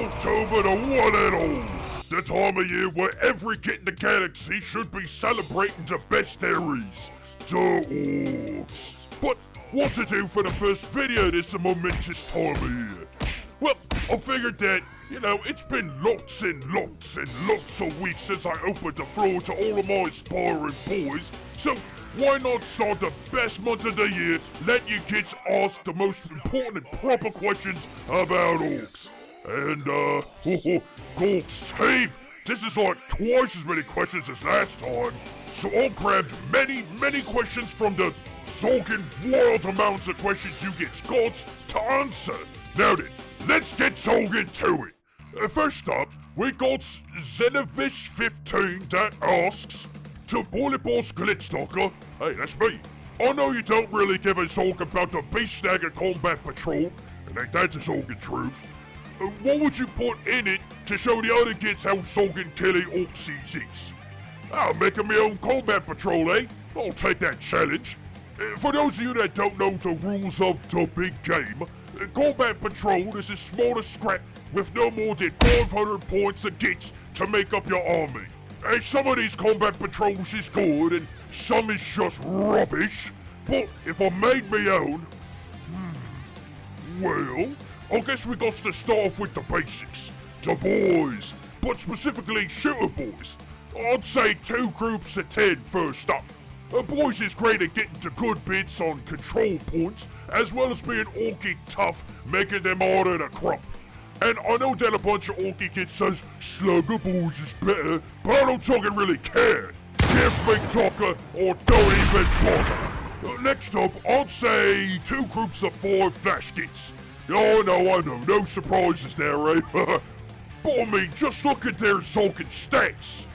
October the one and all, the time of year where every kid in the galaxy should be celebrating the best there is, the Orks. But what to do for the first video this momentous time of year? Well, I figured that, it's been lots and lots and lots of weeks since I opened the floor to all of my aspiring boys, so why not start the best month of the year, letting you kids ask the most important and proper questions about Orks. And, Gork's save! This is like twice as many questions as last time. So I grabbed many, many questions from the zoggin wild amounts of questions you get gods to answer. Now then, let's get zoggin to it. First up, we got Xenovish15 that asks, to Bullet Boss Glitzdakka, hey, that's me. I know you don't really give a zog about the Beaststagger Combat Patrol, and ain't that the zoggin truth. What would you put in it to show the other kids how zoggin killy Orks is? I'm making my own combat patrol, eh? I'll take that challenge. For those of you that don't know the rules of the big game, combat patrol is a smaller scrap with no more than 500 points of gitz to make up your army. And some of these combat patrols is good and some is just rubbish, but if I made my own, well, I guess we got to start off with the basics. The boys, but specifically shooter boys. I'd say 2 groups of 10 first up. Boys is great at getting to good bits on control points, as well as being Orky tough, making them harder to crop. And I know that a bunch of Orky kids says slugger boys is better, but I don't fucking really care. Give me Dakka or don't even bother. Next up, I'd say 2 groups of 5 flash kits. Oh, I know, no surprises there, eh? But I mean, just look at their zoggin stats.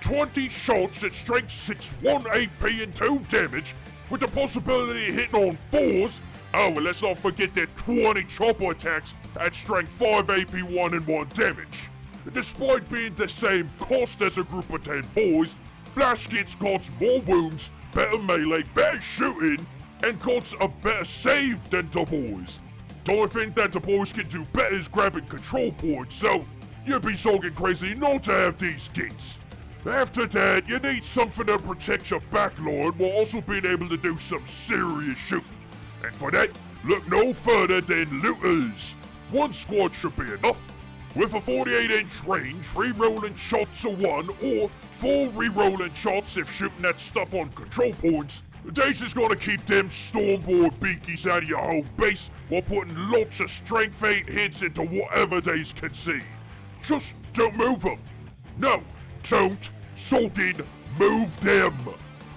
20 shots at strength 6, 1 AP and 2 damage, with the possibility of hitting on 4s. Oh, and let's not forget their 20 chopper attacks at strength 5 AP 1 and 1 damage. Despite being the same cost as a group of 10 boys, flash kits cost more wounds, better melee, better shooting, and costs a better save than the boys. Do I think that the boys can do better is grabbing control points, so you'd be zoggin crazy not to have these kits. After that, you need something to protect your backline while also being able to do some serious shooting. And for that, look no further than looters. 1 squad should be enough. With a 48-inch range, re-rolling shots of 1 or 4 re-rolling shots if shooting that stuff on control points, Dace is gonna keep them Stormboard beakies out of your home base while putting lots of strength 8 hits into whatever Dace can see. Just don't move them. No, don't zoggin move them.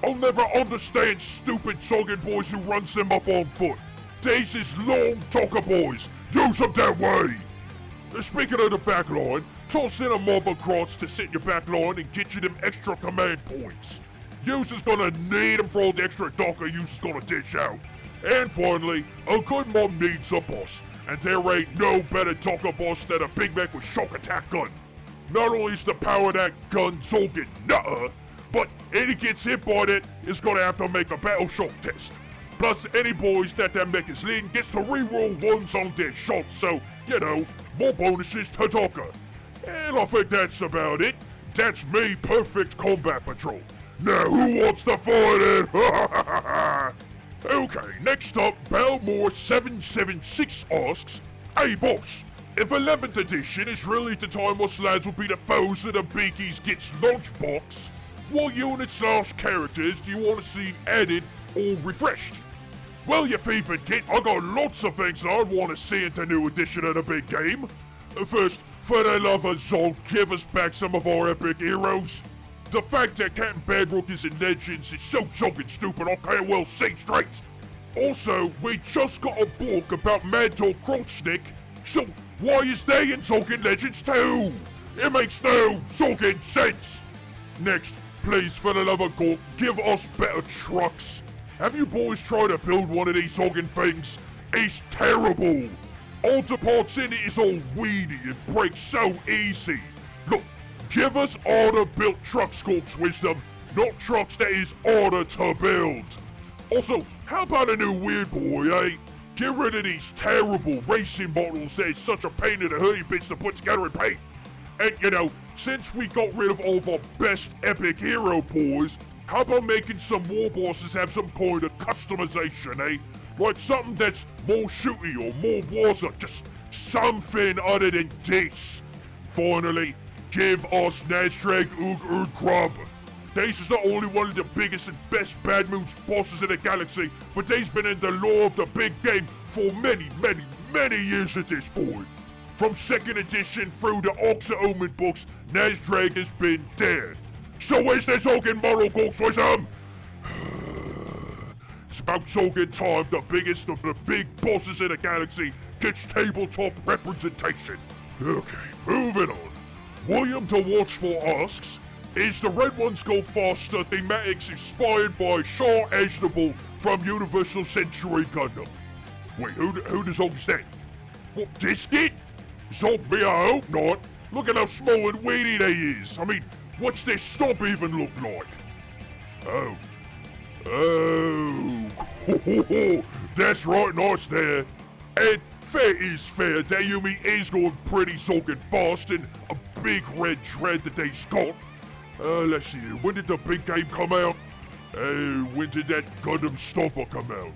I'll never understand stupid zoggin boys who runs them up on foot. Dace is long Dakka boys. Use them that way. Speaking of the backline, toss in a mob of grots to sit in your backline and get you them extra command points. User's gonna need them for all the extra Dakka user's gonna dish out. And finally, a good mob needs a boss, and there ain't no better Dakka boss than a big mech with shock attack gun. Not only is the power of that gun zoggin nutter, but any gets hit by it is gonna have to make a battle shock test. Plus, any boys that mech is leading gets to reroll 1s on their shots, so, more bonuses to Dakka. And I think that's about it. That's me, perfect combat patrol. Now, who wants to fight it? Okay, next up, Belmore776 asks, hey boss, if 11th edition is really the time us lads will be the foes of the Beakies Gitz lunchbox, what units/characters do you want to see added or refreshed? Well, you thieving kid, I got lots of things that I'd want to see in the new edition of the big game. First, for the love of Zog, give us back some of our epic heroes. The fact that Captain Bedrock is in Legends is so zoggin stupid I can't well say straight. Also, we just got a book about Mad Dog Grot, so why is they in Zoggin Legends too? It makes no zoggin sense. Next, please, for the love of God, give us better trucks. Have you boys tried to build one of these zoggin things? It's terrible. All the parts in it is all weedy and breaks so easy. Look, give us order-built trucks, Gork's wisdom, not trucks that is order to build. Also, how about a new weird boy, eh? Get rid of these terrible racing models that is such a pain in the hoodie bits to put together and paint. And you know, since we got rid of all of our best epic hero boys, how about making some war bosses have some kind of customization, eh? Like something that's more shooty or more warza, just something other than this. Finally, give us Nazdrag Ug Grub. Dace is not only one of the biggest and best bad moves bosses in the galaxy, but they's been in the lore of the big game for many years at this point. From 2nd edition through the Orks Omen books, Nazdrag has been there. So where's the zoggin model, Gorkswism? It's about zoggin time, the biggest of the big bosses in the galaxy gets tabletop representation. Okay, moving on. William the Watchful asks, is the red ones go faster thematics inspired by Shaw Aznable from Universal Century Gundam? Wait, who the zog is that? What, this kid? Zog me, I hope not. Look at how small and weedy they is. I mean, what's their stomp even look like? Oh, that's right, nice there. And fair is fair, Dayumi is going pretty zoggin fast and a big red dread that they's got. Let's see, when did the big game come out? When did that Gundam Stomper come out?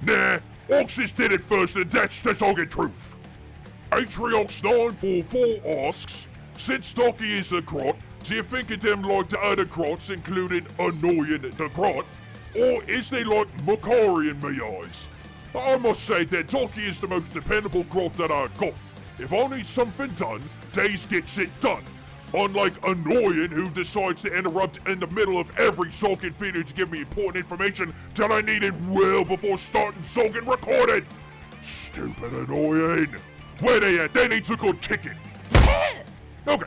Nah, Orks did it first and that's the zoggin truth. Atriox944 asks, since Doki is a grot, do you think of them like the other grots, including Annoying the Grot, or is they like Makari in my eyes? I must say that Doki is the most dependable grot that I've got. If I need something done, Days gets it done. Unlike Annoying, who decides to interrupt in the middle of every zoggin video to give me important information that I needed well before starting zoggin recording. Stupid Annoying. Where they at? They need to go kicking. Okay.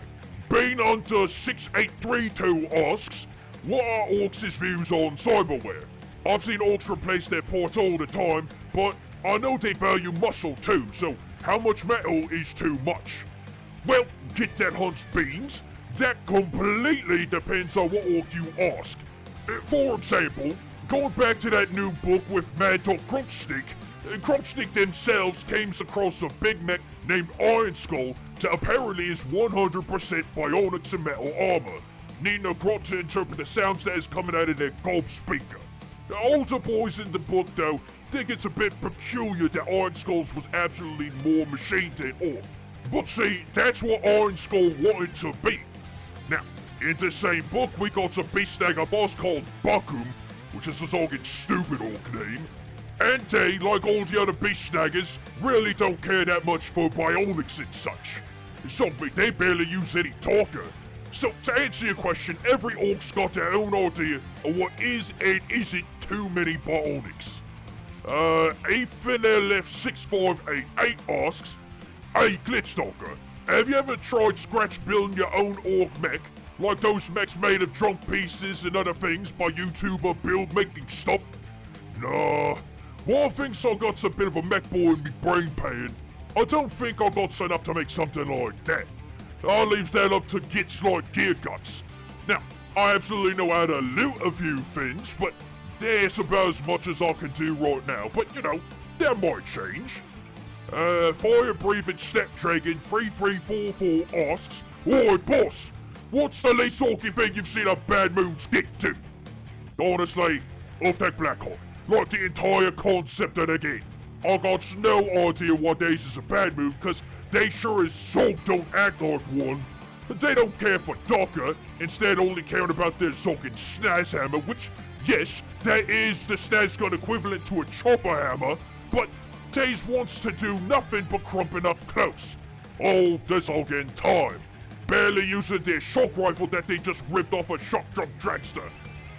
Bean Hunter 6832 asks, what are Orks' views on cyberware? I've seen Orks replace their parts all the time, but I know they value muscle too, so how much metal is too much? Well, get that hunts beans. That completely depends on what orc you ask. For example, going back to that new book with Mad Dog Grotstick, Grotstick themselves came across a big mech named Iron Skull that apparently is 100% bionics and metal armor, needing a grot to interpret the sounds that is coming out of their gob speaker. The older boys in the book, though, think it's a bit peculiar that Iron Skulls was absolutely more machine than orc. But see, that's what Iron Skull wanted to be. Now, in the same book, we got a beast snagger boss called Bakum, which is a zoggin stupid orc name, and they, like all the other beast snaggers, really don't care that much for bionics and such. So they barely use any talker. So to answer your question, every orc's got their own idea of what is and isn't too many bionics. AFinLF6588 asks, hey Glitzdakka, have you ever tried scratch building your own orc mech? Like those mechs made of junk pieces and other things by YouTuber build making stuff? Nah. Well, I think I got a bit of a mech boy in me brain pan. I don't think I got enough to make something like that. I leaves that up to gitz like Gear Guts. Now, I absolutely know how to loot a few things, but that's about as much as I can do right now. But you know, that might change. Fire Breathing Snapdragon 3344 asks, oi boss, what's the least orky thing you've seen a bad moon stick to? Honestly, off that Blackhawk, like the entire concept of the game. I got no idea what days is a bad mood, cause they sure as Zog don't act like one. They don't care for Dakka, instead only caring about their zoggin snaz hammer, which, yes, that is the snaz gun equivalent to a chopper hammer, but Days wants to do nothing but crumping up close. All the zoggin time. Barely using their shock rifle that they just ripped off a shock jump dragster.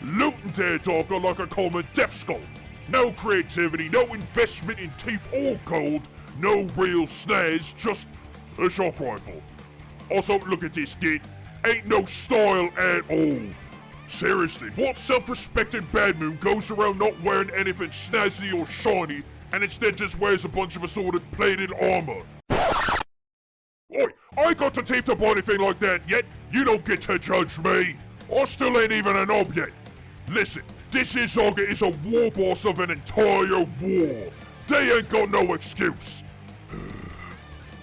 Looting their Dakka like a common death skull. No creativity, no investment in teeth or gold, no real snaz, just a shock rifle. Also, look at this kid. Ain't no style at all. Seriously, what self-respecting bad moon goes around not wearing anything snazzy or shiny and instead just wears a bunch of assorted plated armor? Oi, I ain't got the teeth to buy anything like that yet. You don't get to judge me. I still ain't even a knob yet. Listen, This is Zoggin is a war boss of an entire war. They ain't got no excuse.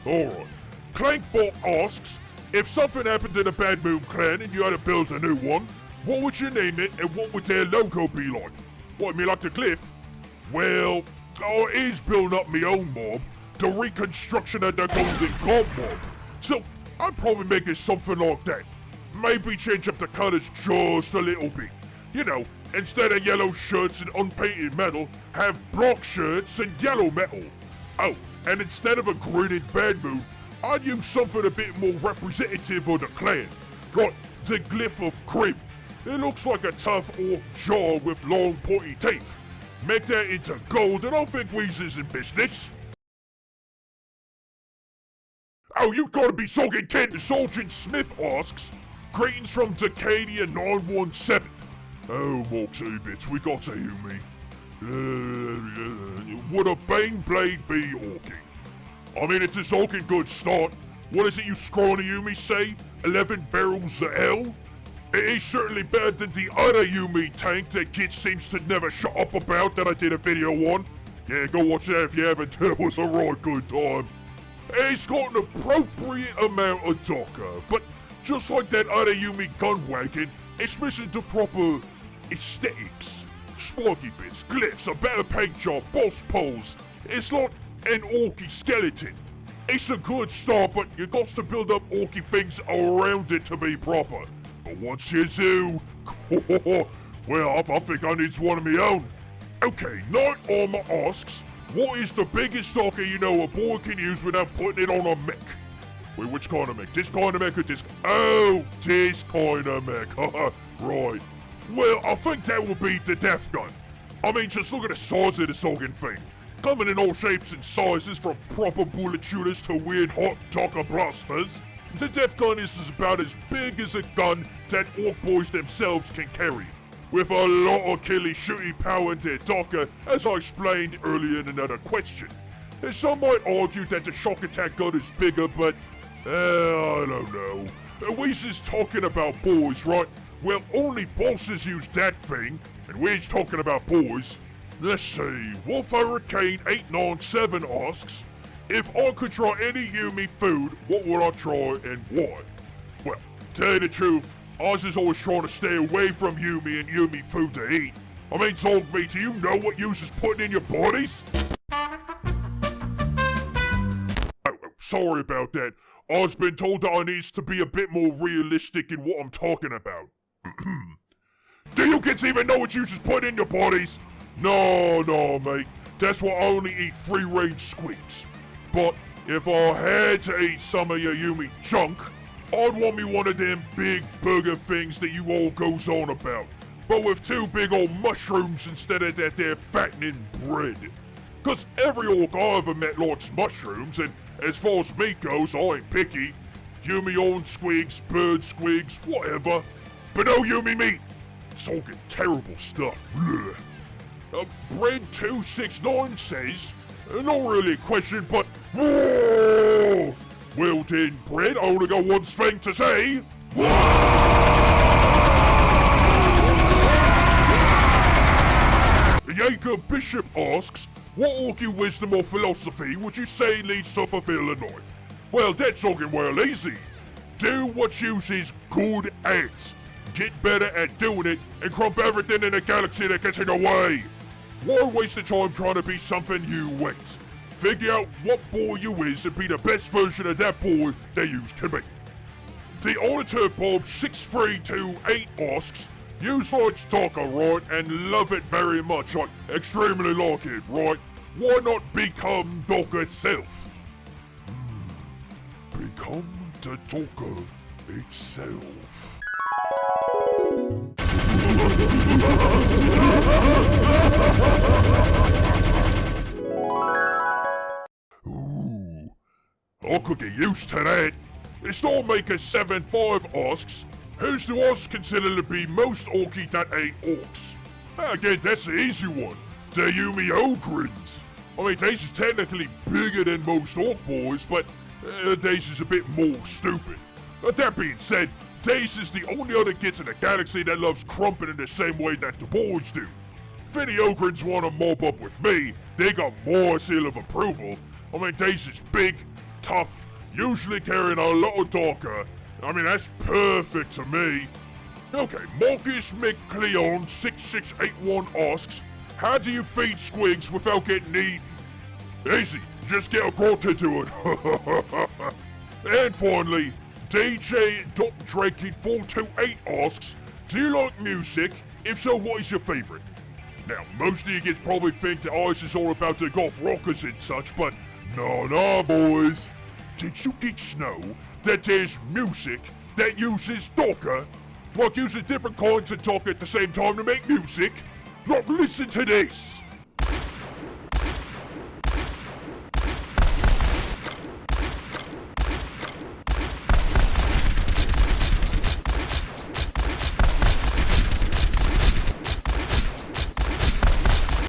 Alright. Clankbot asks, if something happened to the Bad Moon clan and you had to build a new one, what would you name it and what would their logo be like? What, you mean like the glyph? Well, I is building up my own mob, the reconstruction of the Golden God mob. So, I'd probably make it something like that. Maybe change up the colors just a little bit. You know, instead of yellow shirts and unpainted metal, have black shirts and yellow metal. Oh, and instead of a grinning Bad Moon, I'd use something a bit more representative of the clan. Like the glyph of Crib. It looks like a tough orc jaw with long pointy teeth. Make that into gold and I think Weezer's in business. Oh, you gotta be Zoggin Kid, the Sergeant Smith asks. Greetings from Dacadia 917. Oh, Morks bits, we got a Humie. Would a baneblade be Orky? I mean, it's a Zoggin good start. What is it you scrawny Humie say? 11 barrels of L? It is certainly better than the other Humie tank that Gitz seems to never shut up about that I did a video on. Yeah, go watch that if you haven't. It was a right good time. It's got an appropriate amount of Dakka, but just like that other Humie gun wagon, it's missing the proper aesthetics. Sparky bits, glyphs, a better paint job, boss pose. It's like an Orky skeleton. It's a good start, but you got to build up Orky things around it to be proper. But once you do, well, I think I need one of my own. Okay, Night Armor asks, what is the biggest Dakka you know a boy can use without putting it on a mech? Wait, which kind of mech? This kind of mech or this? Oh, this kind of mech. Right. Well, I think that would be the Death Gun. I mean, just look at the size of this Zoggin thing. Coming in all shapes and sizes, from proper bullet shooters to weird hot Dakka blasters. The Death Gun is about as big as a gun that Ork boys themselves can carry, with a lot of killy shooting power in their Dakka, as I explained earlier in another question. And some might argue that the shock attack gun is bigger, but I don't know. Weezer's talking about boys, right? Well, only bosses use that thing, and we're talking about boys. Let's see, Wolf Hurricane 897 asks, if I could try any Humie food, what would I try and why? Well, tell you the truth, Oz is always trying to stay away from Humie and Humie food to eat. I mean, ZOG ME, do you know what users putting in your bodies? Oh, sorry about that. I've been told that I needs to be a bit more realistic in what I'm talking about. Do you kids even know what users put in your bodies? No, mate. That's why I only eat free-range squigs. But if I had to eat some of your Humie junk, I'd want me one of them big burger things that you all goes on about, but with 2 big old mushrooms instead of that there fattening bread. Cause every orc I ever met likes mushrooms, and as far as meat goes, I ain't picky. Humie on squigs, bird squigs, whatever. But no Humie meat. It's all good terrible stuff. Bread269 says, not really a question, but whoa! Well then, Bread, I only got one thing to say. Whoa! Jacob Bishop asks, what Orky wisdom or philosophy would you say leads to fulfill a knife? Well, that's talking well easy. Do what uses good at. Get better at doing it and crump everything in the galaxy that gets in the way. Why waste the time trying to be something you ain't? Figure out what boy you is and be the best version of that boy that you can be. The Auditor Bob 6328 asks, you like Dakka, right? And love it very much, like extremely like it, right? Why not become Dakka itself? Become the Dakka itself. Ooh, I could get used to that. Stormaker75 asks, who's the Orks considered to be most Orky that ain't Orks? Again, that's the easy one. The Humie Ogrins. I mean, Dace is technically bigger than most Ork boys, but Dace is a bit more stupid. That being said, Dace is the only other gitz in the galaxy that loves crumping in the same way that the boys do. If any Ogrins want to mob up with me, they got more seal of approval. I mean, Dace is big, tough, usually carrying a lot of Dakka. I mean, that's perfect to me. Okay, Marcus McCleon 6681 asks, how do you feed squigs without getting eaten? Easy, just get a grot to do it. And finally, DJ.Drakey428 asks, do you like music? If so, what is your favorite? Now, most of you kids probably think that ours is all about the goth rockers and such, but no, boys. Did you kids know that there's music that uses Dakka? Like using different kinds of Dakka at the same time to make music? Like, listen to this.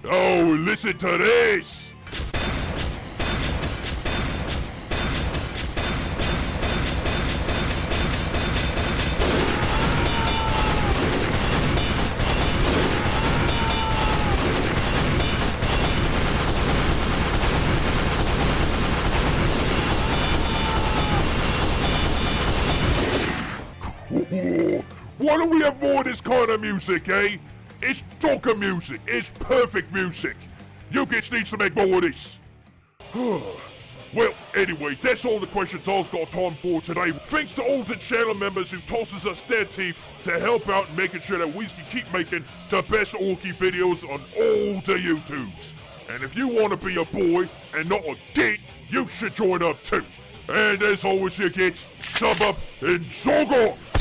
Oh, listen to this! Why don't we have more of this kind of music, eh? It's Dakka music. It's perfect music. You kids need to make more of this. Well, anyway, that's all the questions I've got time for today. Thanks to all the channel members who tosses us their teeth to help out in making sure that we can keep making the best Orky videos on all the YouTubes. And if you want to be a boy and not a git, you should join up too. And as always, you kids, sub up and zog off.